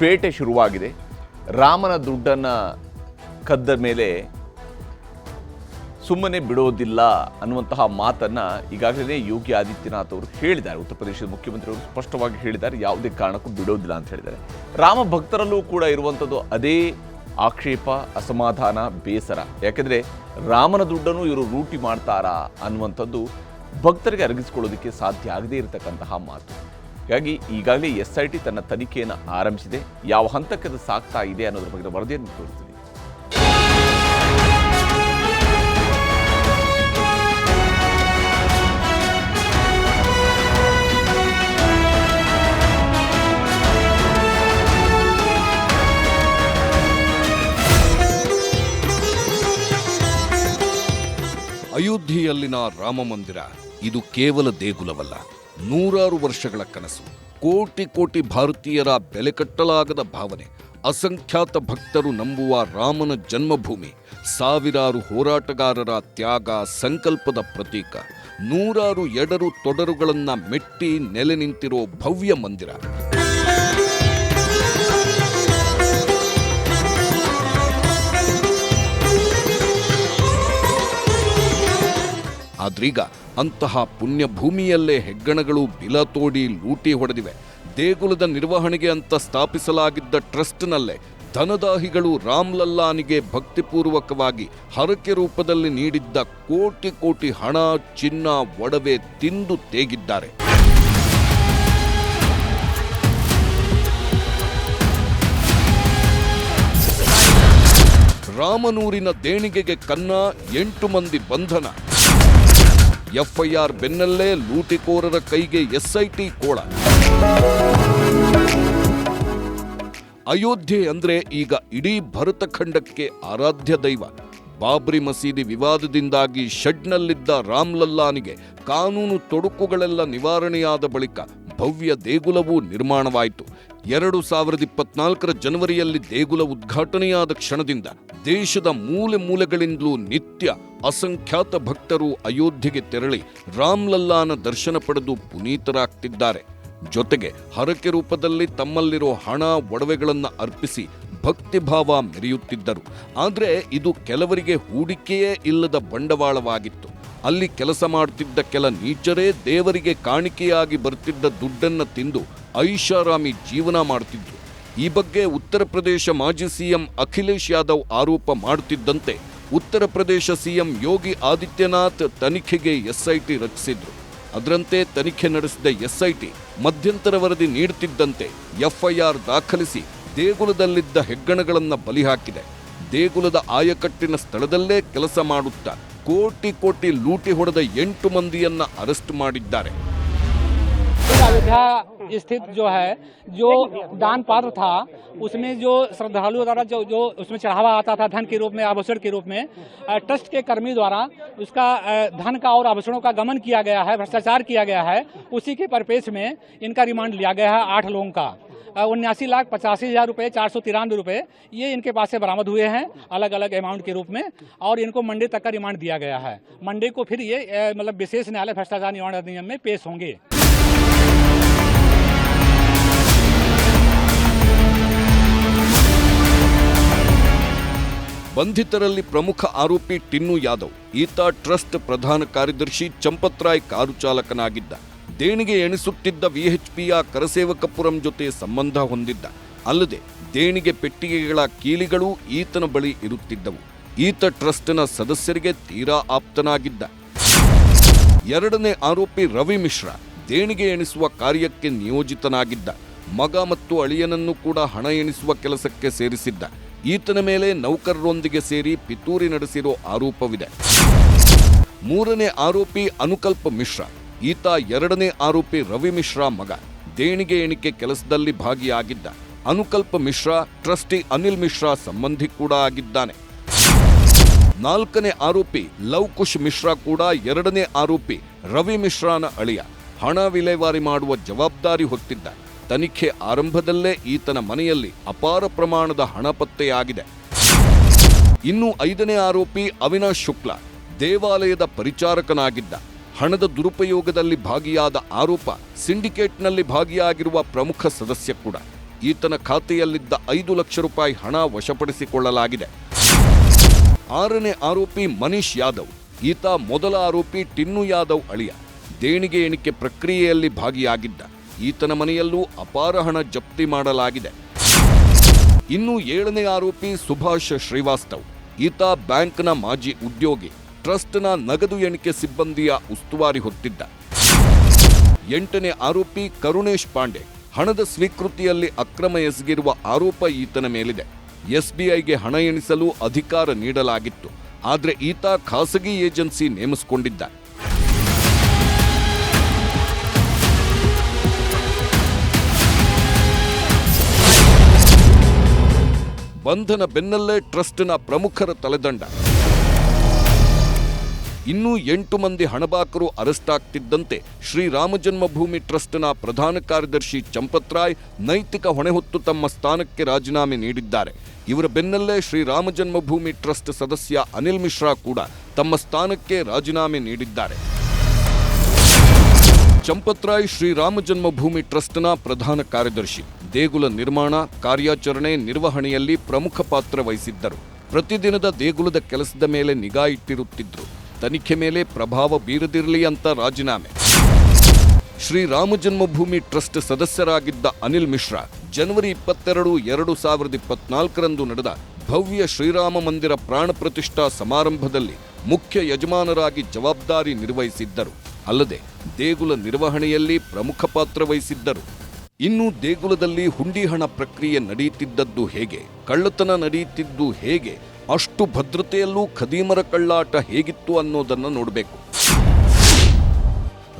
ಬೇಟೆ ಶುರುವಾಗಿದೆ. ರಾಮನ ದುಡ್ಡನ್ನು ಕದ್ದ ಮೇಲೆ ಸುಮ್ಮನೆ ಬಿಡೋದಿಲ್ಲ ಅನ್ನುವಂತಹ ಮಾತನ್ನು ಈಗಾಗಲೇ ಯೋಗಿ ಆದಿತ್ಯನಾಥ್ ಅವರು ಹೇಳಿದ್ದಾರೆ. ಉತ್ತರ ಪ್ರದೇಶದ ಮುಖ್ಯಮಂತ್ರಿಯವರು ಸ್ಪಷ್ಟವಾಗಿ ಹೇಳಿದ್ದಾರೆ, ಯಾವುದೇ ಕಾರಣಕ್ಕೂ ಬಿಡೋದಿಲ್ಲ ಅಂತ ಹೇಳಿದ್ದಾರೆ. ರಾಮ ಭಕ್ತರಲ್ಲೂ ಕೂಡ ಇರುವಂಥದ್ದು ಅದೇ ಆಕ್ಷೇಪ, ಅಸಮಾಧಾನ, ಬೇಸರ. ಯಾಕೆಂದರೆ ರಾಮನ ದುಡ್ಡನ್ನು ಇವರು ಲೂಟಿ ಮಾಡ್ತಾರಾ ಅನ್ನುವಂಥದ್ದು ಭಕ್ತರಿಗೆ ಅರಗಿಸ್ಕೊಳ್ಳೋದಕ್ಕೆ ಸಾಧ್ಯ ಆಗದೇ ಇರತಕ್ಕಂತಹ ಮಾತು. ಹೀಗಾಗಿ ಈಗಾಗಲೇ SIT ತನ್ನ ತನಿಖೆಯನ್ನು ಆರಂಭಿಸಿದೆ. ಯಾವ ಹಂತಕ್ಕೆ ಅದು ಸಾಗ್ತಾ ಇದೆ ಅನ್ನೋದ್ರ ಬಗ್ಗೆ ವರದಿಯನ್ನು ತೋರಿಸ್ತೀವಿ. ಅಯೋಧ್ಯೆಯಲ್ಲಿನ ರಾಮ ಮಂದಿರ ಇದು ಕೇವಲ ದೇಗುಲವಲ್ಲ, ನೂರಾರು ವರ್ಷಗಳ ಕನಸು, ಕೋಟಿ ಕೋಟಿ ಭಾರತೀಯರ ಬೆಲೆ ಕಟ್ಟಲಾಗದ ಭಾವನೆ. ಅಸಂಖ್ಯಾತ ಭಕ್ತರು ನಂಬುವ ರಾಮನ ಜನ್ಮಭೂಮಿ, ಸಾವಿರಾರು ಹೋರಾಟಗಾರರ ತ್ಯಾಗ ಸಂಕಲ್ಪದ ಪ್ರತೀಕ, ನೂರಾರು ಎಡರು ತೊಡರುಗಳನ್ನ ಮೆಟ್ಟಿ ನೆಲೆ ನಿಂತಿರೋ ಭವ್ಯ ಮಂದಿರ. ಆದ್ರೀಗ ಅಂತಹ ಪುಣ್ಯಭೂಮಿಯಲ್ಲೇ ಹೆಗ್ಗಣಗಳು ಬಿಲ ತೋಡಿ ಲೂಟಿ ಹೊಡೆದಿವೆ. ದೇಗುಲದ ನಿರ್ವಹಣೆಗೆ ಅಂತ ಸ್ಥಾಪಿಸಲಾಗಿದ್ದ ಟ್ರಸ್ಟ್ನಲ್ಲೇ ಧನದಾಹಿಗಳು ರಾಮ್ಲಲ್ಲಾನಿಗೆ ಭಕ್ತಿಪೂರ್ವಕವಾಗಿ ಹರಕೆ ರೂಪದಲ್ಲಿ ನೀಡಿದ್ದ ಕೋಟಿ ಕೋಟಿ ಹಣ, ಚಿನ್ನ, ಒಡವೆ ತಿಂದು ತೇಗಿದ್ದಾರೆ. ರಾಮನೂರಿನ ದೇಣಿಗೆಗೆ ಕನ್ನ, 8 ಮಂದಿ ಬಂಧನ. FIR ಬೆನ್ನಲ್ಲೇ ಲೂಟಿಕೋರರ ಕೈಗೆ SIT ಕೋಳ. ಅಯೋಧ್ಯೆ ಅಂದ್ರೆ ಈಗ ಇಡೀ ಭರತಖಂಡಕ್ಕೆ ಆರಾಧ್ಯ ದೈವ. ಬಾಬ್ರಿ ಮಸೀದಿ ವಿವಾದದಿಂದಾಗಿ ಶೆಡ್ನಲ್ಲಿದ್ದ ರಾಮ್ಲಲ್ಲಾನಿಗೆ ಕಾನೂನು ತೊಡಕುಗಳೆಲ್ಲ ನಿವಾರಣೆಯಾದ ಬಳಿಕ ಭವ್ಯ ದೇಗುಲವೂ ನಿರ್ಮಾಣವಾಯಿತು. 2024 ಜನವರಿಯಲ್ಲಿ ದೇಗುಲ ಉದ್ಘಾಟನೆಯಾದ ಕ್ಷಣದಿಂದ ದೇಶದ ಮೂಲೆ ಮೂಲೆಗಳಿಂದಲೂ ನಿತ್ಯ ಅಸಂಖ್ಯಾತ ಭಕ್ತರು ಅಯೋಧ್ಯೆಗೆ ತೆರಳಿ ರಾಮ್ಲಲ್ಲಾನ ದರ್ಶನ ಪಡೆದು ಪುನೀತರಾಗ್ತಿದ್ದಾರೆ. ಜೊತೆಗೆ ಹರಕೆ ರೂಪದಲ್ಲಿ ತಮ್ಮಲ್ಲಿರೋ ಹಣ, ಒಡವೆಗಳನ್ನು ಅರ್ಪಿಸಿ ಭಕ್ತಿಭಾವ ಮೆರೆಯುತ್ತಿದ್ದರು. ಆದರೆ ಇದು ಕೆಲವರಿಗೆ ಹೂಡಿಕೆಯೇ ಇಲ್ಲದ ಬಂಡವಾಳವಾಗಿತ್ತು. ಅಲ್ಲಿ ಕೆಲಸ ಮಾಡುತ್ತಿದ್ದ ಕೆಲ ನೀಚರೇ ದೇವರಿಗೆ ಕಾಣಿಕೆಯಾಗಿ ಬರ್ತಿದ್ದ ದುಡ್ಡನ್ನು ತಿಂದು ಐಷಾರಾಮಿ ಜೀವನ ಮಾಡುತ್ತಿದ್ರು. ಈ ಬಗ್ಗೆ ಉತ್ತರ ಪ್ರದೇಶ ಮಾಜಿ ಸಿಎಂ ಅಖಿಲೇಶ್ ಯಾದವ್ ಆರೋಪ ಮಾಡುತ್ತಿದ್ದಂತೆ ಉತ್ತರ ಪ್ರದೇಶ ಸಿಎಂ ಯೋಗಿ ಆದಿತ್ಯನಾಥ್ ತನಿಖೆಗೆ SIT ರಚಿಸಿದ್ರು. ಅದರಂತೆ ತನಿಖೆ ನಡೆಸಿದ SIT ಮಧ್ಯಂತರ ವರದಿ ನೀಡುತ್ತಿದ್ದಂತೆ FIR ದಾಖಲಿಸಿ ದೇಗುಲದಲ್ಲಿದ್ದ ಹೆಗ್ಗಣಗಳನ್ನು ಬಲಿ ಹಾಕಿದೆ. ದೇಗುಲದ ಆಯಕಟ್ಟಿನ ಸ್ಥಳದಲ್ಲೇ ಕೆಲಸ ಮಾಡುತ್ತಾ ಕೋಟಿ ಕೋಟಿ ಲೂಟಿ ಹೊಡೆದ 8 ಮಂದಿಯನ್ನ ಅರೆಸ್ಟ್ ಮಾಡಿದ್ದಾರೆ. अयोध्या स्थित जो है, जो दान पात्र था, उसमें जो श्रद्धालुओं द्वारा जो उसमें चढ़ावा आता था धन के रूप में, आभूषण के रूप में, ट्रस्ट के कर्मी द्वारा उसका धन का और आभूषणों का गमन किया गया है, भ्रष्टाचार किया गया है. उसी के परिप्रेक्ष्य में इनका रिमांड लिया गया है 8 लोगों का. 79,85,000 रुपये, 493 रुपये ये इनके पास से बरामद हुए हैं अलग अलग अमाउंट के रूप में, और इनको मंडे तक का रिमांड दिया गया है. मंडे को फिर ये मतलब विशेष न्यायालय भ्रष्टाचार निवारण अधिनियम में पेश होंगे. ಬಂಧಿತರಲ್ಲಿ ಪ್ರಮುಖ ಆರೋಪಿ ಟಿನ್ನು ಯಾದವ್. ಈತ ಟ್ರಸ್ಟ್ ಪ್ರಧಾನ ಕಾರ್ಯದರ್ಶಿ ಚಂಪತ್ರಾಯ್ ಕಾರು ಚಾಲಕನಾಗಿದ್ದ. ದೇಣಿಗೆ ಎಣಿಸುತ್ತಿದ್ದ VHPಯ ಕರಸೇವಕಪುರಂ ಜೊತೆ ಸಂಬಂಧ ಹೊಂದಿದ್ದ. ಅಲ್ಲದೆ ದೇಣಿಗೆ ಪೆಟ್ಟಿಗೆಗಳ ಕೀಲಿಗಳು ಈತನ ಬಳಿ ಇರುತ್ತಿದ್ದವು. ಈತ ಟ್ರಸ್ಟ್ನ ಸದಸ್ಯರಿಗೆ ತೀರಾ ಆಪ್ತನಾಗಿದ್ದ. ಎರಡನೇ ಆರೋಪಿ ರವಿ ಮಿಶ್ರಾ ದೇಣಿಗೆ ಎಣಿಸುವ ಕಾರ್ಯಕ್ಕೆ ನಿಯೋಜಿತನಾಗಿದ್ದ. ಮಗ ಮತ್ತು ಅಳಿಯನನ್ನು ಕೂಡ ಹಣ ಎಣಿಸುವ ಕೆಲಸಕ್ಕೆ ಸೇರಿಸಿದ್ದ. ಈತನ ಮೇಲೆ ನೌಕರರೊಂದಿಗೆ ಸೇರಿ ಪಿತೂರಿ ನಡೆಸಿರೋ ಆರೋಪವಿದೆ. ಮೂರನೇ ಆರೋಪಿ ಅನುಕಲ್ಪ ಮಿಶ್ರಾ. ಈತ ಎರಡನೇ ಆರೋಪಿ ರವಿ ಮಿಶ್ರಾ ಮಗ. ದೇಣಿಗೆ ಎಣಿಕೆ ಕೆಲಸದಲ್ಲಿ ಭಾಗಿಯಾಗಿದ್ದ. ಅನುಕಲ್ಪ ಮಿಶ್ರಾ ಟ್ರಸ್ಟಿ ಅನಿಲ್ ಮಿಶ್ರಾ ಸಂಬಂಧಿ ಕೂಡ ಆಗಿದ್ದಾನೆ. ನಾಲ್ಕನೇ ಆರೋಪಿ ಲವ್ಕುಶ್ ಮಿಶ್ರಾ ಕೂಡ ಎರಡನೇ ಆರೋಪಿ ರವಿ ಮಿಶ್ರಾನ ಅಳಿಯ. ಹಣ ವಿಲೇವಾರಿ ಮಾಡುವ ಜವಾಬ್ದಾರಿ ಹೊತ್ತಿದ್ದ. ತನಿಖೆ ಆರಂಭದಲ್ಲೇ ಈತನ ಮನೆಯಲ್ಲಿ ಅಪಾರ ಪ್ರಮಾಣದ ಹಣ ಪತ್ತೆಯಾಗಿದೆ. ಇನ್ನು ಐದನೇ ಆರೋಪಿ ಅವಿನಾಶ್ ಶುಕ್ಲಾ ದೇವಾಲಯದ ಪರಿಚಾರಕನಾಗಿದ್ದ. ಹಣದ ದುರುಪಯೋಗದಲ್ಲಿ ಭಾಗಿಯಾದ ಆರೋಪ ಸಿಂಡಿಕೇಟ್ನಲ್ಲಿ ಭಾಗಿಯಾಗಿರುವ ಪ್ರಮುಖ ಸದಸ್ಯ ಕೂಡ. ಈತನ ಖಾತೆಯಲ್ಲಿದ್ದ 5 ಲಕ್ಷ ರೂಪಾಯಿ ಹಣ ವಶಪಡಿಸಿಕೊಳ್ಳಲಾಗಿದೆ. 6ನೇ ಆರೋಪಿ ಮನೀಶ್ ಯಾದವ್. ಈತ ಮೊದಲ ಆರೋಪಿ ಟಿನ್ನು ಯಾದವ್ ಅಳಿಯ. ದೇಣಿಗೆ ಎಣಿಕೆ ಪ್ರಕ್ರಿಯೆಯಲ್ಲಿ ಭಾಗಿಯಾಗಿದ್ದ. ಈತನ ಮನೆಯಲ್ಲೂ ಅಪಾರ ಹಣ ಜಪ್ತಿ ಮಾಡಲಾಗಿದೆ. ಇನ್ನು 7ನೇ ಆರೋಪಿ ಸುಭಾಷ್ ಶ್ರೀವಾಸ್ತವ್. ಈತ ಬ್ಯಾಂಕ್ನ ಮಾಜಿ ಉದ್ಯೋಗಿ. ಟ್ರಸ್ಟ್ನ ನಗದು ಎಣಿಕೆ ಸಿಬ್ಬಂದಿಯ ಉಸ್ತುವಾರಿ ಹೊತ್ತಿದ್ದ. 8ನೇ ಆರೋಪಿ ಕರುಣೇಶ್ ಪಾಂಡೆ. ಹಣದ ಸ್ವೀಕೃತಿಯಲ್ಲಿ ಅಕ್ರಮ ಎಸಗಿರುವ ಆರೋಪ ಈತನ ಮೇಲಿದೆ. ಎಸ್ಬಿಐಗೆ ಹಣ ಎಣಿಸಲು ಅಧಿಕಾರ ನೀಡಲಾಗಿತ್ತು. ಆದರೆ ಈತ ಖಾಸಗಿ ಏಜೆನ್ಸಿ ನೇಮಿಸಿಕೊಂಡಿದ್ದ. ಬಂಧನ ಬೆನ್ನಲ್ಲೇ ಟ್ರಸ್ಟ್ನ ಪ್ರಮುಖರ ತಲೆದಂಡ. ಇನ್ನೂ 8 ಮಂದಿ ಹಣಬಾಕರು ಅರೆಸ್ಟ್ ಆಗ್ತಿದ್ದಂತೆ ಶ್ರೀರಾಮ ಜನ್ಮಭೂಮಿ ಟ್ರಸ್ಟ್ನ ಪ್ರಧಾನ ಕಾರ್ಯದರ್ಶಿ ಚಂಪತ್ ರಾಯ್ ನೈತಿಕ ಹೊಣೆ ಹೊತ್ತು ತಮ್ಮ ಸ್ಥಾನಕ್ಕೆ ರಾಜೀನಾಮೆ ನೀಡಿದ್ದಾರೆ. ಇವರ ಬೆನ್ನಲ್ಲೇ ಶ್ರೀರಾಮ ಜನ್ಮಭೂಮಿ ಟ್ರಸ್ಟ್ ಸದಸ್ಯ ಅನಿಲ್ ಮಿಶ್ರಾ ಕೂಡ ತಮ್ಮ ಸ್ಥಾನಕ್ಕೆ ರಾಜೀನಾಮೆ ನೀಡಿದ್ದಾರೆ. ಚಂಪತ್ ರಾಯ್ ಶ್ರೀರಾಮ ಜನ್ಮಭೂಮಿ ಟ್ರಸ್ಟ್ನ ಪ್ರಧಾನ ಕಾರ್ಯದರ್ಶಿ. ದೇಗುಲ ನಿರ್ಮಾಣ, ಕಾರ್ಯಾಚರಣೆ, ನಿರ್ವಹಣೆಯಲ್ಲಿ ಪ್ರಮುಖ ಪಾತ್ರ ವಹಿಸಿದ್ದರು. ಪ್ರತಿದಿನದ ದೇಗುಲದ ಕೆಲಸದ ಮೇಲೆ ನಿಗಾ ಇಟ್ಟಿರುತ್ತಿದ್ರು. ತನಿಖೆ ಮೇಲೆ ಪ್ರಭಾವ ಬೀರದಿರಲಿ ಅಂತ ರಾಜೀನಾಮೆ. ಶ್ರೀರಾಮ ಜನ್ಮಭೂಮಿ ಟ್ರಸ್ಟ್ ಸದಸ್ಯರಾಗಿದ್ದ ಅನಿಲ್ ಮಿಶ್ರಾ ಜನವರಿ 22, 2024ರಂದು ನಡೆದ ಭವ್ಯ ಶ್ರೀರಾಮ ಮಂದಿರ ಪ್ರಾಣ ಪ್ರತಿಷ್ಠಾ ಸಮಾರಂಭದಲ್ಲಿ ಮುಖ್ಯ ಯಜಮಾನರಾಗಿ ಜವಾಬ್ದಾರಿ ನಿರ್ವಹಿಸಿದ್ದರು. ಅಲ್ಲದೆ ದೇಗುಲ ನಿರ್ವಹಣೆಯಲ್ಲಿ ಪ್ರಮುಖ ಪಾತ್ರ ವಹಿಸಿದ್ದರು. ಇನ್ನು ದೇಗುಲದಲ್ಲಿ ಹುಂಡಿ ಹಣ ಪ್ರಕ್ರಿಯೆ ನಡೆಯುತ್ತಿದ್ದದ್ದು ಹೇಗೆ, ಕಳ್ಳತನ ನಡೆಯುತ್ತಿದ್ದು ಹೇಗೆ, ಅಷ್ಟು ಭದ್ರತೆಯಲ್ಲೂ ಖದೀಮರ ಕಳ್ಳಾಟ ಹೇಗಿತ್ತು ಅನ್ನೋದನ್ನು ನೋಡಬೇಕು.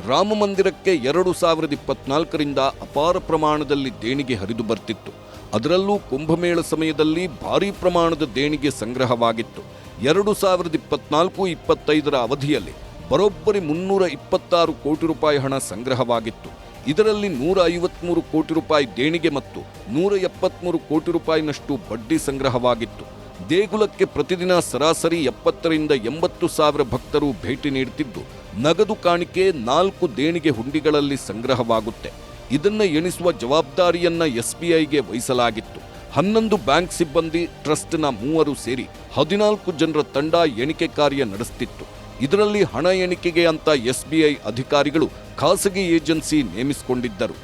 ರಾಮ ಮಂದಿರಕ್ಕೆ 2024ರಿಂದ ಅಪಾರ ಪ್ರಮಾಣದಲ್ಲಿ ದೇಣಿಗೆ ಹರಿದು ಬರ್ತಿತ್ತು. ಅದರಲ್ಲೂ ಕುಂಭಮೇಳ ಸಮಯದಲ್ಲಿ ಭಾರೀ ಪ್ರಮಾಣದ ದೇಣಿಗೆ ಸಂಗ್ರಹವಾಗಿತ್ತು. 2024-25ರ ಅವಧಿಯಲ್ಲಿ ಬರೋಬ್ಬರಿ 326 ಕೋಟಿ ರೂಪಾಯಿ ಹಣ ಸಂಗ್ರಹವಾಗಿತ್ತು. ಇದರಲ್ಲಿ 153 ಕೋಟಿ ರೂಪಾಯಿ ದೇಣಿಗೆ ಮತ್ತು 173 ಕೋಟಿ ರೂಪಾಯಿನಷ್ಟು ಬಡ್ಡಿ ಸಂಗ್ರಹವಾಗಿತ್ತು. ದೇಗುಲಕ್ಕೆ ಪ್ರತಿದಿನ ಸರಾಸರಿ 70ರಿಂದ 80 ಸಾವಿರ ಭಕ್ತರು ಭೇಟಿ ನೀಡುತ್ತಿದ್ದು, ನಗದು ಕಾಣಿಕೆ 4 ದೇಣಿಗೆ ಹುಂಡಿಗಳಲ್ಲಿ ಸಂಗ್ರಹವಾಗುತ್ತೆ. ಇದನ್ನ ಎಣಿಸುವ ಜವಾಬ್ದಾರಿಯನ್ನ ಎಸ್ಬಿಐಗೆ ವಹಿಸಲಾಗಿತ್ತು. 11 ಬ್ಯಾಂಕ್ ಸಿಬ್ಬಂದಿ, ಟ್ರಸ್ಟ್ನ 3 ಸೇರಿ 14 ಜನರ ತಂಡ ಎಣಿಕೆ ಕಾರ್ಯ ನಡೆಸುತ್ತಿತ್ತು. ಇದರಲ್ಲಿ ಹಣ ಎಣಿಕೆಗೆ ಅಂತ ಎಸ್ಬಿಐ ಅಧಿಕಾರಿಗಳು ಖಾಸಗಿ ಏಜೆನ್ಸಿ ನೇಮಿಸಿಕೊಂಡಿದ್ದರು.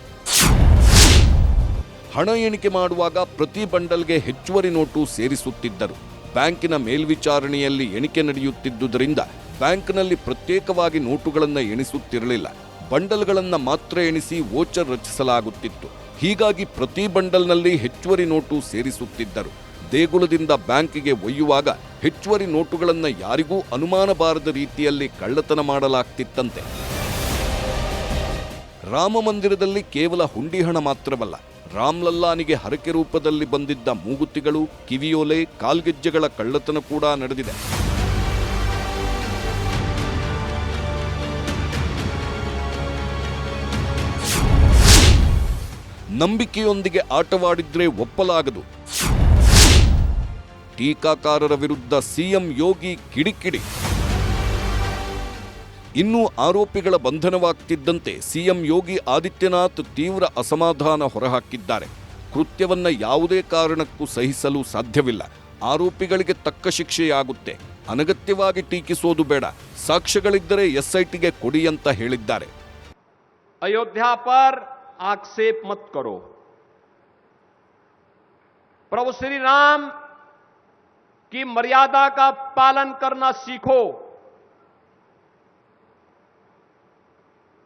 ಹಣ ಎಣಿಕೆ ಮಾಡುವಾಗ ಪ್ರತಿ ಬಂಡಲ್ಗೆ ಹೆಚ್ಚುವರಿ ನೋಟು ಸೇರಿಸುತ್ತಿದ್ದರು. ಬ್ಯಾಂಕಿನ ಮೇಲ್ವಿಚಾರಣೆಯಲ್ಲಿ ಎಣಿಕೆ ನಡೆಯುತ್ತಿದ್ದುದರಿಂದ ಬ್ಯಾಂಕ್ನಲ್ಲಿ ಪ್ರತ್ಯೇಕವಾಗಿ ನೋಟುಗಳನ್ನು ಎಣಿಸುತ್ತಿರಲಿಲ್ಲ. ಬಂಡಲ್ಗಳನ್ನು ಮಾತ್ರ ಎಣಿಸಿ ವೋಚರ್ ರಚಿಸಲಾಗುತ್ತಿತ್ತು. ಹೀಗಾಗಿ ಪ್ರತಿ ಬಂಡಲ್ನಲ್ಲಿ ಹೆಚ್ಚುವರಿ ನೋಟು ಸೇರಿಸುತ್ತಿದ್ದರು. ದೇಗುಲದಿಂದ ಬ್ಯಾಂಕಿಗೆ ಒಯ್ಯುವಾಗ ಹೆಚ್ಚುವರಿ ನೋಟುಗಳನ್ನು ಯಾರಿಗೂ ಅನುಮಾನ ಬಾರದ ರೀತಿಯಲ್ಲಿ ಕಳ್ಳತನ ಮಾಡಲಾಗ್ತಿತ್ತಂತೆ. ರಾಮ ಮಂದಿರದಲ್ಲಿ ಕೇವಲ ಹುಂಡಿ ಹಣ ಮಾತ್ರವಲ್ಲ, ರಾಮ್ಲಲ್ಲಾನಿಗೆ ಹರಕೆ ರೂಪದಲ್ಲಿ ಬಂದಿದ್ದ ಮೂಗುತಿಗಳು, ಕಿವಿಯೋಲೆ, ಕಾಲ್ಗೆಜ್ಜೆಗಳ ಕಳ್ಳತನ ಕೂಡ ನಡೆದಿದೆ. ನಂಬಿಕೆಯೊಂದಿಗೆ ಆಟವಾಡಿದ್ರೆ ಒಪ್ಪಲಾಗದು. ಟೀಕಾಕಾರರ ವಿರುದ್ಧ ಸಿಎಂ ಯೋಗಿ ಕಿಡಿಕಿಡಿ. ಇನ್ನು ಆರೋಪಿಗಳ ಬಂಧನವಾಗ್ತಿದ್ದಂತೆ ಸಿಎಂ ಯೋಗಿ ಆದಿತ್ಯನಾಥ್ ತೀವ್ರ ಅಸಮಾಧಾನ ಹೊರಹಾಕಿದ್ದಾರೆ. ಕೃತ್ಯವನ್ನ ಯಾವುದೇ ಕಾರಣಕ್ಕೂ ಸಹಿಸಲು ಸಾಧ್ಯವಿಲ್ಲ. ಆರೋಪಿಗಳಿಗೆ ತಕ್ಕ ಶಿಕ್ಷೆಯಾಗುತ್ತೆ. ಅನಗತ್ಯವಾಗಿ ಟೀಕಿಸೋದು ಬೇಡ. ಸಾಕ್ಷ್ಯಗಳಿದ್ದರೆ ಎಸ್ಐಟಿಗೆ ಕೊಡಿ ಅಂತ ಹೇಳಿದ್ದಾರೆ. अयोध्या पर आक्षेप मत करो. प्रभु श्री राम की मर्यादा का पालन करना सीखो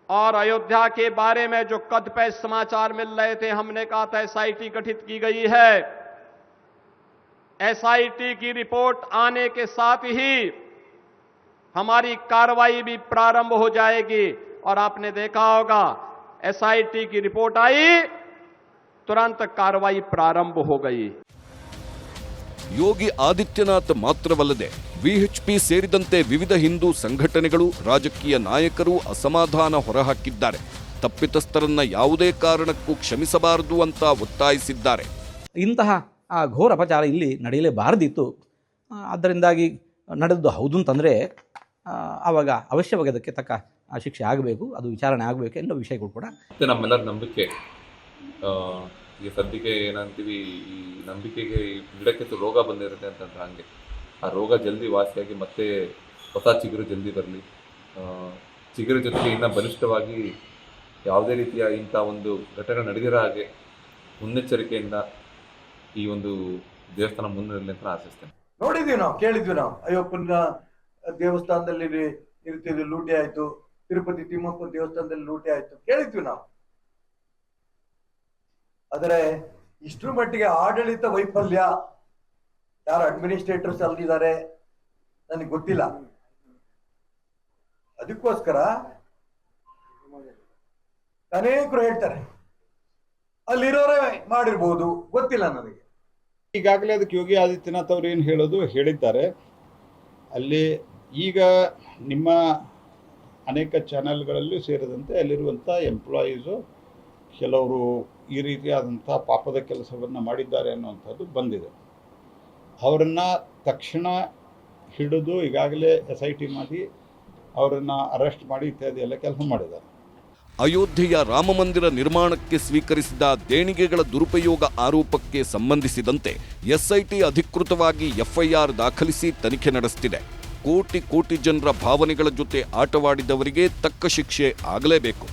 और अयोध्या के बारे में जो कतिपय समाचार मिल रहे थे, हमने कहा था एसआईटी गठित की गई है. एसआईटी की रिपोर्ट आने के साथ ही हमारी कार्रवाई भी प्रारंभ हो जाएगी. और आपने देखा होगा एसआईटी की रिपोर्ट आई, तुरंत कार्रवाई प्रारंभ हो गई. ಯೋಗಿ ಆದಿತ್ಯನಾಥ್ ಮಾತ್ರವಲ್ಲದೆ ವಿಎಚ್ಪಿ ಸೇರಿದಂತೆ ವಿವಿಧ ಹಿಂದೂ ಸಂಘಟನೆಗಳು, ರಾಜಕೀಯ ನಾಯಕರು ಅಸಮಾಧಾನ ಹೊರಹಾಕಿದ್ದಾರೆ. ತಪ್ಪಿತಸ್ಥರನ್ನ ಯಾವುದೇ ಕಾರಣಕ್ಕೂ ಕ್ಷಮಿಸಬಾರದು ಅಂತ ಒತ್ತಾಯಿಸಿದ್ದಾರೆ. ಇಂತಹ ಘೋರ ಅಪಚಾರ ಇಲ್ಲಿ ನಡೆಯಲೇಬಾರದಿತ್ತು. ಆದ್ದರಿಂದಾಗಿ ನಡೆದು ಹೌದು ಅಂತಂದರೆ ಆವಾಗ ಅವಶ್ಯವಾಗಿ ಅದಕ್ಕೆ ತಕ್ಕ ಶಿಕ್ಷೆ ಆಗಬೇಕು, ಅದು ವಿಚಾರಣೆ ಆಗಬೇಕು ಎನ್ನುವ ವಿಷಯಗಳು ಕೂಡ ನಮ್ಮೆಲ್ಲರ ನಂಬಿಕೆ ಈಗ ಸದ್ಯಕ್ಕೆ ಏನಂತೀವಿ, ಈ ನಂಬಿಕೆಗೆ ಈ ಗಿಡಕ್ಕೆ ರೋಗ ಬಂದಿರುತ್ತೆ ಅಂತಂದ್ರೆ ಹಂಗೆ ಆ ರೋಗ ಜಲ್ದಿ ವಾಸಿಯಾಗಿ ಮತ್ತೆ ಹೊಸ ಚಿಗುರು ಜಲ್ದಿ ಬರಲಿ, ಚಿಗುರು ಜೊತೆಗೆ ಇನ್ನೂ ಬಲಿಷ್ಠವಾಗಿ ಯಾವುದೇ ರೀತಿಯ ಇಂಥ ಒಂದು ಘಟನೆ ನಡೆದಿರೋ ಹಾಗೆ ಮುನ್ನೆಚ್ಚರಿಕೆಯಿಂದ ಈ ಒಂದು ದೇವಸ್ಥಾನ ಮುನ್ನಡೆಯಲಿ ಅಂತ ಆಶಿಸ್ತೇನೆ. ನೋಡಿದ್ವಿ ನಾವು, ಕೇಳಿದ್ವಿ ನಾವು, ಅಯ್ಯಪ್ಪನ ದೇವಸ್ಥಾನದಲ್ಲಿ ಈ ರೀತಿ ಲೂಟಿ ಆಯ್ತು, ತಿರುಪತಿ ತಿಮ್ಮಪ್ಪನ ದೇವಸ್ಥಾನದಲ್ಲಿ ಲೂಟಿ ಆಯ್ತು, ಕೇಳಿದ್ವಿ ನಾವು. ಆದರೆ ಇಷ್ಟರ ಮಟ್ಟಿಗೆ ಆಡಳಿತ ವೈಫಲ್ಯ, ಯಾರು ಅಡ್ಮಿನಿಸ್ಟ್ರೇಟರ್ಸ್ ಅಲ್ಲಿದ್ದಾರೆ ನನಗೆ ಗೊತ್ತಿಲ್ಲ. ಅದಕ್ಕೋಸ್ಕರ ಅನೇಕರು ಹೇಳ್ತಾರೆ ಅಲ್ಲಿರೋರೇ ಮಾಡಿರ್ಬೋದು, ಗೊತ್ತಿಲ್ಲ ನನಗೆ. ಈಗಾಗಲೇ ಅದಕ್ಕೆ ಯೋಗಿ ಆದಿತ್ಯನಾಥ್ ಅವರು ಏನು ಹೇಳೋದು ಹೇಳಿದ್ದಾರೆ. ಅಲ್ಲಿ ಈಗ ನಿಮ್ಮ ಅನೇಕ ಚಾನೆಲ್ಗಳಲ್ಲೂ ಸೇರಿದಂತೆ ಅಲ್ಲಿರುವಂಥ ಎಂಪ್ಲಾಯೀಸು ಕೆಲವರು ಈ ರೀತಿಯಾದಂಥ ಪಾಪದ ಕೆಲಸವನ್ನು ಮಾಡಿದ್ದಾರೆ ಅನ್ನುವಂಥದ್ದು ಬಂದಿದೆ. ಅವರನ್ನು ತಕ್ಷಣ ಹಿಡಿದು ಈಗಾಗಲೇ SIT ಮಾಡಿ ಅವರನ್ನು ಅರೆಸ್ಟ್ ಮಾಡಿ ಇತ್ಯಾದಿ ಎಲ್ಲ ಕೆಲಸ ಮಾಡಿದ್ದಾರೆ. ಅಯೋಧ್ಯೆಯ ರಾಮಮಂದಿರ ನಿರ್ಮಾಣಕ್ಕೆ ಸ್ವೀಕರಿಸಿದ ದೇಣಿಗೆಗಳ ದುರುಪಯೋಗ ಆರೋಪಕ್ಕೆ ಸಂಬಂಧಿಸಿದಂತೆ SIT ಅಧಿಕೃತವಾಗಿ FIR ದಾಖಲಿಸಿ ತನಿಖೆ ನಡೆಸುತ್ತಿದೆ. ಕೋಟಿ ಕೋಟಿ ಜನರ ಭಾವನೆಗಳ ಜೊತೆ ಆಟವಾಡಿದವರಿಗೆ ತಕ್ಕ ಶಿಕ್ಷೆ ಆಗಲೇಬೇಕು.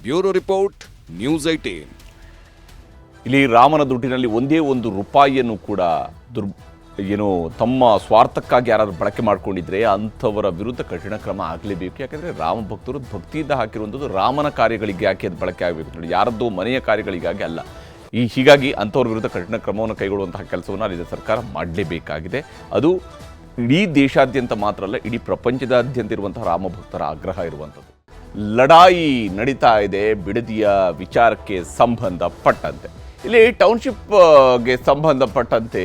Bureau report, news 18. ಇಲ್ಲಿ ರಾಮನ ದುಡ್ಡಿನಲ್ಲಿ ಒಂದೇ ಒಂದು ರೂಪಾಯಿಯನ್ನು ಕೂಡ ಏನು ತಮ್ಮ ಸ್ವಾರ್ಥಕ್ಕಾಗಿ ಯಾರಾದರೂ ಬಳಕೆ ಮಾಡ್ಕೊಂಡಿದ್ರೆ ಅಂಥವರ ವಿರುದ್ಧ ಕಠಿಣ ಕ್ರಮ ಆಗಲೇಬೇಕು. ಯಾಕೆಂದರೆ ರಾಮ ಭಕ್ತರು ಭಕ್ತಿಯಿಂದ ಹಾಕಿರುವಂಥದ್ದು ರಾಮನ ಕಾರ್ಯಗಳಿಗೆ ಯಾಕೆ ಅದು ಬಳಕೆ ಆಗಬೇಕು ನೋಡಿ, ಯಾರದ್ದು ಮನೆಯ ಕಾರ್ಯಗಳಿಗಾಗಿ ಅಲ್ಲ. ಹೀಗಾಗಿ ಅಂಥವ್ರ ವಿರುದ್ಧ ಕಠಿಣ ಕ್ರಮವನ್ನು ಕೈಗೊಳ್ಳುವಂತಹ ಕೆಲಸವನ್ನು ಅಲ್ಲಿನ ಸರ್ಕಾರ ಮಾಡಲೇಬೇಕಾಗಿದೆ. ಅದು ಇಡೀ ದೇಶಾದ್ಯಂತ ಮಾತ್ರ ಅಲ್ಲ, ಇಡೀ ಪ್ರಪಂಚದಾದ್ಯಂತ ಇರುವಂತಹ ರಾಮ ಭಕ್ತರ ಆಗ್ರಹ ಇರುವಂಥದ್ದು. ಲಡಾಯಿ ನಡೀತಾ ಇದೆ ಬಿಡದಿಯ ವಿಚಾರಕ್ಕೆ ಸಂಬಂಧಪಟ್ಟಂತೆ. ಇಲ್ಲಿ ಟೌನ್ಶಿಪ್ಗೆ ಸಂಬಂಧಪಟ್ಟಂತೆ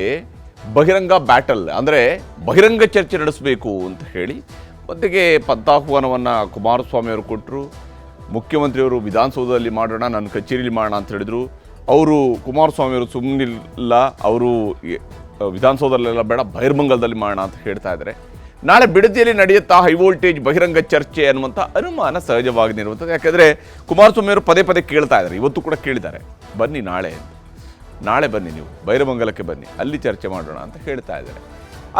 ಬಹಿರಂಗ ಬ್ಯಾಟಲ್ ಅಂದರೆ ಬಹಿರಂಗ ಚರ್ಚೆ ನಡೆಸಬೇಕು ಅಂತ ಹೇಳಿ ಮತ್ತಿಗೆ ಪಂಥಾಹ್ವಾನವನ್ನು ಕುಮಾರಸ್ವಾಮಿ ಅವರು ಕೊಟ್ಟರು. ಮುಖ್ಯಮಂತ್ರಿಯವರು ವಿಧಾನಸೌಧದಲ್ಲಿ ಮಾಡೋಣ, ನನ್ನ ಕಚೇರಿಯಲ್ಲಿ ಮಾಡೋಣ ಅಂತ ಹೇಳಿದರು. ಅವರು ಕುಮಾರಸ್ವಾಮಿಯವರು ಸುಮ್ಮನಿಲ್ಲ, ಅವರು ವಿಧಾನಸೌಧದಲ್ಲೆಲ್ಲ ಬೇಡ ಬಹಿರ್ಮಂಗಲದಲ್ಲಿ ಮಾಡೋಣ ಅಂತ ಹೇಳ್ತಾ ಇದ್ದಾರೆ. ನಾಳೆ ಬಿಡದಿಯಲ್ಲಿ ನಡೆಯುತ್ತಾ ಹೈ ವೋಲ್ಟೇಜ್ ಬಹಿರಂಗ ಚರ್ಚೆ ಅನ್ನುವಂಥ ಅನುಮಾನ ಸಹಜವಾಗಿ ಇರುವಂಥದ್ದು. ಯಾಕೆಂದರೆ ಕುಮಾರಸ್ವಾಮಿಯವರು ಪದೇ ಪದೇ ಕೇಳ್ತಾ ಇದ್ದಾರೆ, ಇವತ್ತು ಕೂಡ ಕೇಳಿದ್ದಾರೆ, ಬನ್ನಿ ನಾಳೆ ಬನ್ನಿ, ನೀವು ಬೈರಮಂಗಲಕ್ಕೆ ಬನ್ನಿ, ಅಲ್ಲಿ ಚರ್ಚೆ ಮಾಡೋಣ ಅಂತ ಹೇಳ್ತಾ ಇದ್ದಾರೆ.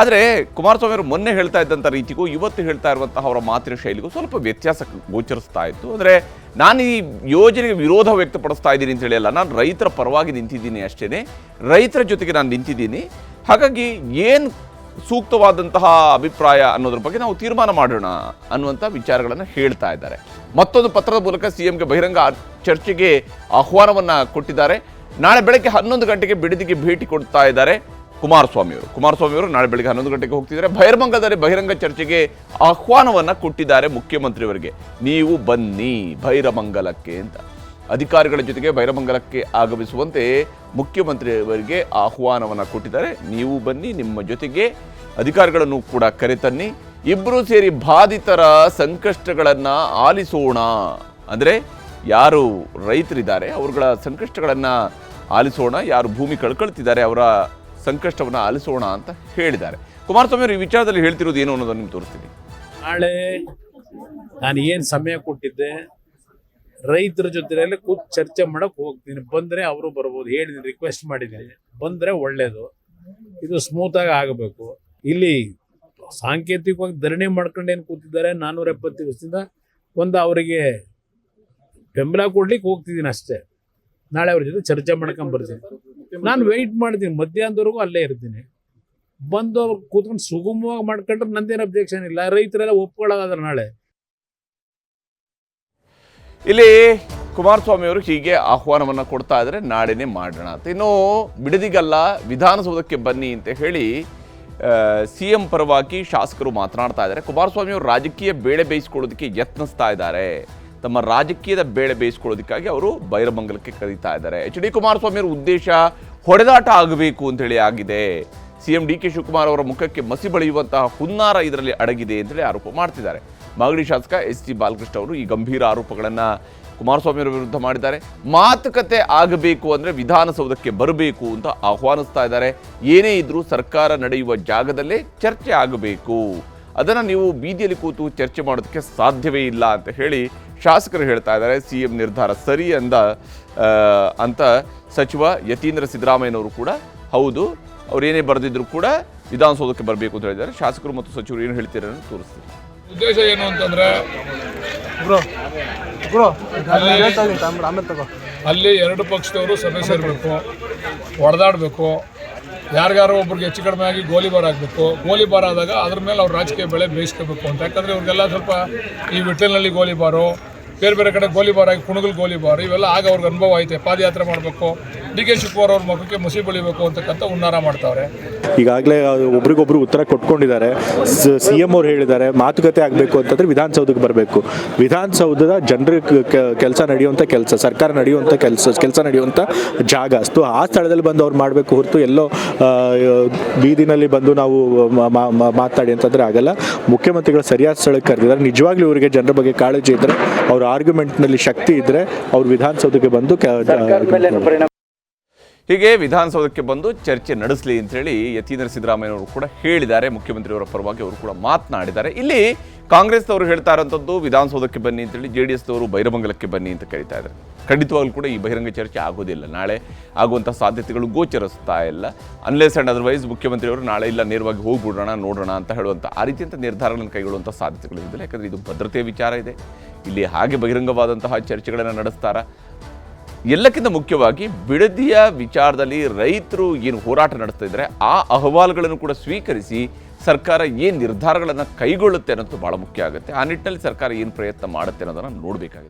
ಆದರೆ ಕುಮಾರಸ್ವಾಮಿಯವರು ಮೊನ್ನೆ ಹೇಳ್ತಾ ಇದ್ದಂಥ ರೀತಿಗೂ ಇವತ್ತು ಹೇಳ್ತಾ ಇರುವಂತಹ ಅವರ ಮಾತಿನ ಶೈಲಿಗೂ ಸ್ವಲ್ಪ ವ್ಯತ್ಯಾಸ ಗೋಚರಿಸ್ತಾ ಇತ್ತು. ಅಂದರೆ ನಾನು ಈ ಯೋಜನೆಗೆ ವಿರೋಧ ವ್ಯಕ್ತಪಡಿಸ್ತಾ ಇದ್ದೀನಿ ಅಂತ ಹೇಳಿ ಅಲ್ಲ, ನಾನು ರೈತರ ಪರವಾಗಿ ನಿಂತಿದ್ದೀನಿ ಅಷ್ಟೇ, ರೈತರ ಜೊತೆಗೆ ನಾನು ನಿಂತಿದ್ದೀನಿ. ಹಾಗಾಗಿ ಏನು ಸೂಕ್ತವಾದಂತಹ ಅಭಿಪ್ರಾಯ ಅನ್ನೋದ್ರ ಬಗ್ಗೆ ನಾವು ತೀರ್ಮಾನ ಮಾಡೋಣ ಅನ್ನುವಂಥ ವಿಚಾರಗಳನ್ನು ಹೇಳ್ತಾ ಇದ್ದಾರೆ. ಮತ್ತೊಂದು ಪತ್ರದ ಮೂಲಕ CMಗೆ ಬಹಿರಂಗ ಚರ್ಚೆಗೆ ಆಹ್ವಾನವನ್ನು ಕೊಟ್ಟಿದ್ದಾರೆ. ನಾಳೆ ಬೆಳಗ್ಗೆ 11 ಗಂಟೆಗೆ ಬಿಡದಿಗೆ ಭೇಟಿ ಕೊಡ್ತಾ ಇದ್ದಾರೆ ಕುಮಾರಸ್ವಾಮಿಯವರು ನಾಳೆ ಬೆಳಗ್ಗೆ 11 ಗಂಟೆಗೆ ಹೋಗ್ತಿದ್ದಾರೆ. ಬಹಿರ್ಮಂಗಲದಲ್ಲಿ ಬಹಿರಂಗ ಚರ್ಚೆಗೆ ಆಹ್ವಾನವನ್ನು ಕೊಟ್ಟಿದ್ದಾರೆ ಮುಖ್ಯಮಂತ್ರಿಯವರಿಗೆ. ನೀವು ಬನ್ನಿ ಬೈರಮಂಗಲಕ್ಕೆ ಅಂತ. ಅಧಿಕಾರಿಗಳ ಜೊತೆಗೆ ಬೈರಮಂಗಲಕ್ಕೆ ಆಗಮಿಸುವಂತೆ ಮುಖ್ಯಮಂತ್ರಿಯವರಿಗೆ ಆಹ್ವಾನವನ್ನು ಕೊಟ್ಟಿದ್ದಾರೆ. ನೀವು ಬನ್ನಿ, ನಿಮ್ಮ ಜೊತೆಗೆ ಅಧಿಕಾರಿಗಳನ್ನು ಕೂಡ ಕರೆತನ್ನಿ, ಇಬ್ಬರೂ ಸೇರಿ ಬಾಧಿತರ ಸಂಕಷ್ಟಗಳನ್ನು ಆಲಿಸೋಣ. ಅಂದರೆ ಯಾರು ರೈತರಿದ್ದಾರೆ ಅವರುಗಳ ಸಂಕಷ್ಟಗಳನ್ನು ಆಲಿಸೋಣ, ಯಾರು ಭೂಮಿ ಕಳ್ಕೊಳ್ತಿದ್ದಾರೆ ಅವರ ಸಂಕಷ್ಟವನ್ನು ಆಲಿಸೋಣ ಅಂತ ಹೇಳಿದ್ದಾರೆ. ಕುಮಾರಸ್ವಾಮಿ ಅವರು ಈ ವಿಚಾರದಲ್ಲಿ ಹೇಳ್ತಿರೋದು ಏನು ಅನ್ನೋದನ್ನು ನಿಮ್ಗೆ ತೋರಿಸ್ತೀನಿ. ನಾಳೆ ನಾನು ಏನು ಸಮಯ ಕೊಟ್ಟಿದ್ದೆ, ರೈತರ ಜೊತೆಯಲ್ಲಿ ಕೂತು ಚರ್ಚೆ ಮಾಡಕ್ಕೆ ಹೋಗ್ತೀನಿ. ಬಂದರೆ ಅವರು ಬರ್ಬೋದು, ಹೇಳಿದ್ದೀನಿ, ರಿಕ್ವೆಸ್ಟ್ ಮಾಡಿದ್ದೀನಿ, ಬಂದರೆ ಒಳ್ಳೆಯದು. ಇದು ಸ್ಮೂತಾಗಿ ಆಗಬೇಕು. ಇಲ್ಲಿ ಸಾಂಕೇತಿಕವಾಗಿ ಧರಣಿ ಮಾಡ್ಕೊಂಡು ಏನು ಕೂತಿದ್ದಾರೆ 470 ದಿವಸದಿಂದ, ಒಂದು ಅವರಿಗೆ ಬೆಂಬಲ ಕೊಡ್ಲಿಕ್ಕೆ ಹೋಗ್ತಿದ್ದೀನಿ ಅಷ್ಟೇ. ನಾಳೆ ಅವ್ರ ಜೊತೆ ಚರ್ಚೆ ಮಾಡ್ಕೊಂಡು ಬರ್ತೀನಿ. ನಾನು ವೆಯ್ಟ್ ಮಾಡ್ತೀನಿ, ಮಧ್ಯಾಹ್ನದವರೆಗೂ ಅಲ್ಲೇ ಇರ್ತೀನಿ. ಬಂದು ಅವ್ರು ಕೂತ್ಕೊಂಡು ಸುಗಮವಾಗಿ ಮಾಡ್ಕೊಂಡ್ರೆ ನಂದೇನು ಅಬ್ಜೆಕ್ಷನ್ ಇಲ್ಲ. ರೈತರೆಲ್ಲ ಒಪ್ಕೊಳ್ಳೋದಾದ್ರೆ ನಾಳೆ ಇಲ್ಲಿ ಕುಮಾರಸ್ವಾಮಿ ಅವರು ಹೀಗೆ ಆಹ್ವಾನವನ್ನು ಕೊಡ್ತಾ ಇದ್ದಾರೆ, ನಾಳೆನೇ ಮಾಡೋಣ ಅಂತ. ಇನ್ನು ಬಿಡದಿಗಲ್ಲ ವಿಧಾನಸೌಧಕ್ಕೆ ಬನ್ನಿ ಅಂತ ಹೇಳಿ CM ಪರವಾಗಿ ಶಾಸಕರು ಮಾತನಾಡ್ತಾ ಇದ್ದಾರೆ. ಕುಮಾರಸ್ವಾಮಿ ಅವರು ರಾಜಕೀಯ ಬೇಳೆ ಬೇಯಿಸ್ಕೊಳ್ಳೋದಕ್ಕೆ ಯತ್ನಿಸ್ತಾ ಇದ್ದಾರೆ. ತಮ್ಮ ರಾಜಕೀಯದ ಬೇಳೆ ಬೇಯಿಸ್ಕೊಳ್ಳೋದಕ್ಕಾಗಿ ಅವರು ಬೈರಮಂಗಲಕ್ಕೆ ಕರೀತಾ ಇದ್ದಾರೆ. HD ಕುಮಾರಸ್ವಾಮಿ ಅವರ ಉದ್ದೇಶ ಹೊಡೆದಾಟ ಆಗಬೇಕು ಅಂತೇಳಿ ಆಗಿದೆ. CM DK ಶಿವಕುಮಾರ್ ಅವರ ಮುಖಕ್ಕೆ ಮಸಿ ಬಳಿಯುವಂತಹ ಹುನ್ನಾರ ಇದರಲ್ಲಿ ಅಡಗಿದೆ ಅಂತೇಳಿ ಆರೋಪ ಮಾಡ್ತಿದ್ದಾರೆ. ಮಾಗಡಿ ಶಾಸಕ ST ಬಾಲಕೃಷ್ಣ ಅವರು ಈ ಗಂಭೀರ ಆರೋಪಗಳನ್ನು ಕುಮಾರಸ್ವಾಮಿ ಅವರ ವಿರುದ್ಧ ಮಾಡಿದ್ದಾರೆ. ಮಾತುಕತೆ ಆಗಬೇಕು ಅಂದರೆ ವಿಧಾನಸೌಧಕ್ಕೆ ಬರಬೇಕು ಅಂತ ಆಹ್ವಾನಿಸ್ತಾ ಇದ್ದಾರೆ. ಏನೇ ಇದ್ರೂ ಸರ್ಕಾರ ನಡೆಯುವ ಜಾಗದಲ್ಲೇ ಚರ್ಚೆ ಆಗಬೇಕು, ಅದನ್ನು ನೀವು ಬೀದಿಯಲ್ಲಿ ಕೂತು ಚರ್ಚೆ ಮಾಡೋದಕ್ಕೆ ಸಾಧ್ಯವೇ ಇಲ್ಲ ಅಂತ ಹೇಳಿ ಶಾಸಕರು ಹೇಳ್ತಾ ಇದ್ದಾರೆ. CM ನಿರ್ಧಾರ ಸರಿ ಅಂತ ಸಚಿವ ಯತೀಂದ್ರ ಸಿದ್ದರಾಮಯ್ಯನವರು ಕೂಡ ಹೌದು, ಅವ್ರೇನೇ ಬರೆದಿದ್ರು ಕೂಡ ವಿಧಾನಸೌಧಕ್ಕೆ ಬರಬೇಕು ಅಂತ ಹೇಳಿದ್ದಾರೆ. ಶಾಸಕರು ಮತ್ತು ಸಚಿವರು ಏನು ಹೇಳ್ತಾರೆ ಅಂತ ತೋರಿಸ್ತೀವಿ. ಉದ್ದೇಶ ಏನು ಅಂತಂದರೆ ಅಲ್ಲಿ ಎರಡು ಪಕ್ಷದವರು ಸಭೆ ಸೇರಬೇಕು, ಹೊಡೆದಾಡಬೇಕು, ಯಾರಿಗಾರು ಒಬ್ರಿಗೆ ಹೆಚ್ಚು ಕಡಿಮೆ ಆಗಿ ಗೋಲಿಬಾರ್ ಆಗಬೇಕು. ಗೋಲಿಬಾರ್ ಆದಾಗ ಅದ್ರ ಮೇಲೆ ಅವ್ರು ರಾಜಕೀಯ ಬೆಳೆ ಬೇಯಿಸ್ಕೋಬೇಕು ಅಂತ. ಯಾಕಂದರೆ ಇವ್ರಿಗೆಲ್ಲ ಸ್ವಲ್ಪ ಈ ವಿಠಲ್ನಲ್ಲಿ ಗೋಲಿಬಾರು, ಬೇರೆ ಬೇರೆ ಕಡೆ ಗೋಲಿಬಾರ್ ಆಗಿ ಕುಣಗಲ್ ಗೋಲಿಬಾರು ಇವೆಲ್ಲ ಆಗ ಅವ್ರಿಗೆ ಅನುಭವ ಐತೆ. ಪಾದಯಾತ್ರೆ ಮಾಡಬೇಕು, DK ಶಿವಕುಮಾರ್ ಅವ್ರ ಮುಖಕ್ಕೆ ಮುಸಿ ಬಳಿಬೇಕು ಅಂತಕ್ಕಂಥ ಹುನ್ನಾರ ಮಾಡ್ತಾವ್ರೆ. ಈಗಾಗಲೇ ಒಬ್ರಿಗೊಬ್ರು ಉತ್ತರ ಕೊಟ್ಕೊಂಡಿದ್ದಾರೆ. CM ಅವ್ರು ಹೇಳಿದ್ದಾರೆ ಮಾತುಕತೆ ಆಗಬೇಕು ಅಂತಂದರೆ ವಿಧಾನಸೌಧಕ್ಕೆ ಬರಬೇಕು. ವಿಧಾನಸೌಧದ ಜನರಿಗೆ ಕೆಲಸ ನಡೆಯುವಂಥ ಕೆಲಸ, ಸರ್ಕಾರ ನಡೆಯುವಂಥ ಕೆಲಸ ನಡೆಯುವಂಥ ಜಾಗ ಅಷ್ಟು ಆ ಸ್ಥಳದಲ್ಲಿ ಬಂದು ಅವ್ರು ಮಾಡಬೇಕು ಹೊರತು ಎಲ್ಲೋ ಬೀದಿನಲ್ಲಿ ಬಂದು ನಾವು ಮಾತಾಡಿ ಅಂತಂದರೆ ಆಗಲ್ಲ. ಮುಖ್ಯಮಂತ್ರಿಗಳು ಸರಿಯಾದ ಸ್ಥಳಕ್ಕೆ ಕರೆದಿದ್ದಾರೆ. ನಿಜವಾಗ್ಲೂ ಇವರಿಗೆ ಜನರ ಬಗ್ಗೆ ಕಾಳಜಿ ಇದ್ದರೆ, ಅವ್ರ ಆರ್ಗ್ಯುಮೆಂಟ್ನಲ್ಲಿ ಶಕ್ತಿ ಇದ್ದರೆ ಅವ್ರು ವಿಧಾನಸೌಧಕ್ಕೆ ಬಂದು ಹೀಗೆ ವಿಧಾನಸೌಧಕ್ಕೆ ಬಂದು ಚರ್ಚೆ ನಡೆಸಲಿ ಅಂತೇಳಿ ಯತೀಂದ್ರ ಸಿದ್ದರಾಮಯ್ಯನವರು ಕೂಡ ಹೇಳಿದ್ದಾರೆ. ಮುಖ್ಯಮಂತ್ರಿಯವರ ಪರವಾಗಿ ಅವರು ಕೂಡ ಮಾತನಾಡಿದ್ದಾರೆ. ಇಲ್ಲಿ ಕಾಂಗ್ರೆಸ್ನವರು ಹೇಳ್ತಾ ಇರೋಂಥದ್ದು ವಿಧಾನಸೌಧಕ್ಕೆ ಬನ್ನಿ ಅಂತೇಳಿ, JDSನವರು ಬೈರಮಂಗಲಕ್ಕೆ ಬನ್ನಿ ಅಂತ ಕರೀತಾ ಇದ್ದಾರೆ. ಖಂಡಿತವಾಗ್ಲೂ ಕೂಡ ಈ ಬಹಿರಂಗ ಚರ್ಚೆ ಆಗೋದಿಲ್ಲ. ನಾಳೆ ಆಗುವಂಥ ಸಾಧ್ಯತೆಗಳು ಗೋಚರಿಸ್ತಾ ಇಲ್ಲ. ಅನ್ಲೆಸ್ ಆ್ಯಂಡ್ ಅದರ್ವೈಸ್ ಮುಖ್ಯಮಂತ್ರಿಯವರು ನಾಳೆ ಇಲ್ಲ ನೇರವಾಗಿ ಹೋಗ್ಬಿಡೋಣ ನೋಡೋಣ ಅಂತ ಹೇಳುವಂಥ ಆ ರೀತಿಯಂಥ ನಿರ್ಧಾರಗಳನ್ನು ಕೈಗೊಳ್ಳುವಂಥ ಸಾಧ್ಯತೆಗಳಿಲ್ಲ. ಯಾಕಂದರೆ ಇದು ಭದ್ರತೆಯ ವಿಚಾರ ಇದೆ. ಇಲ್ಲಿ ಹಾಗೆ ಬಹಿರಂಗವಾದಂತಹ ಚರ್ಚೆಗಳನ್ನು ನಡೆಸ್ತಾರ. ಎಲ್ಲಕ್ಕಿಂತ ಮುಖ್ಯವಾಗಿ ಬಿಡದಿಯ ವಿಚಾರದಲ್ಲಿ ರೈತರು ಏನು ಹೋರಾಟ ನಡೆಸ್ತಾ ಇದ್ದಾರೆ ಆ ಅಹವಾಲುಗಳನ್ನು ಕೂಡ ಸ್ವೀಕರಿಸಿ ಸರ್ಕಾರ ಏನು ನಿರ್ಧಾರಗಳನ್ನು ಕೈಗೊಳ್ಳುತ್ತೆ ಅನ್ನೋದು ಭಾಳ ಮುಖ್ಯ ಆಗುತ್ತೆ. ಆ ನಿಟ್ಟಿನಲ್ಲಿ ಸರ್ಕಾರ ಏನು ಪ್ರಯತ್ನ ಮಾಡುತ್ತೆ ಅನ್ನೋದನ್ನು ನೋಡಬೇಕಾಗಿದೆ.